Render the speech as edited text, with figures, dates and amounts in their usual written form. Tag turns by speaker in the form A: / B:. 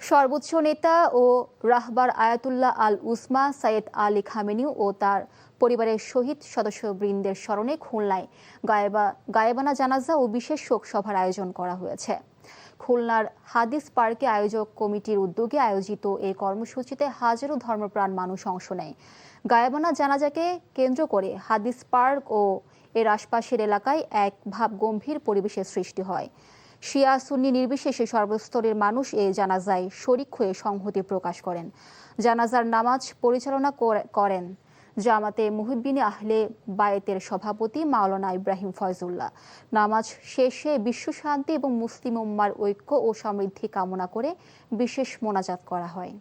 A: সর্বোচ্চ নেতা ও রাহবার আয়াতুল্লাহ আল Usama Syed Ali Khamenei ও তার পরিবারের শহীদ সদস্যবৃন্দের স্মরণে খুলনায় গায়েবানা জানাজা ও বিশেষ শোক সভার আয়োজন করা হয়েছে। খুলনার হাদিস পার্কে আয়োজক কমিটির উদ্যোগে আয়োজিত এই কর্মসূচিতে হাজারো ধর্মপ্রাণ মানুষ অংশ নেয়। গায়েবানা জানাজাকে কেন্দ্র করে হাদিস পার্ক ও এর আশপাশের এলাকায় এক ভাবগম্ভীর পরিবেশের সৃষ্টি হয়। শিয়া সুন্নি নির্বিশেষে সর্বস্তরের মানুষ এই জানাজায় শরিক হয়ে সংহতি প্রকাশ করেন। জানাজার নামাজ পরিচালনা করেন জামাতে মুহিব্বিনে আহলে বায়েতের সভাপতি মাওলানা ইব্রাহিম ফয়জুল্লাহ। নামাজ শেষে বিশ্ব শান্তি এবং মুসলিম উম্মার ঐক্য ও সমৃদ্ধি কামনা করে বিশেষ মোনাজাত করা হয়।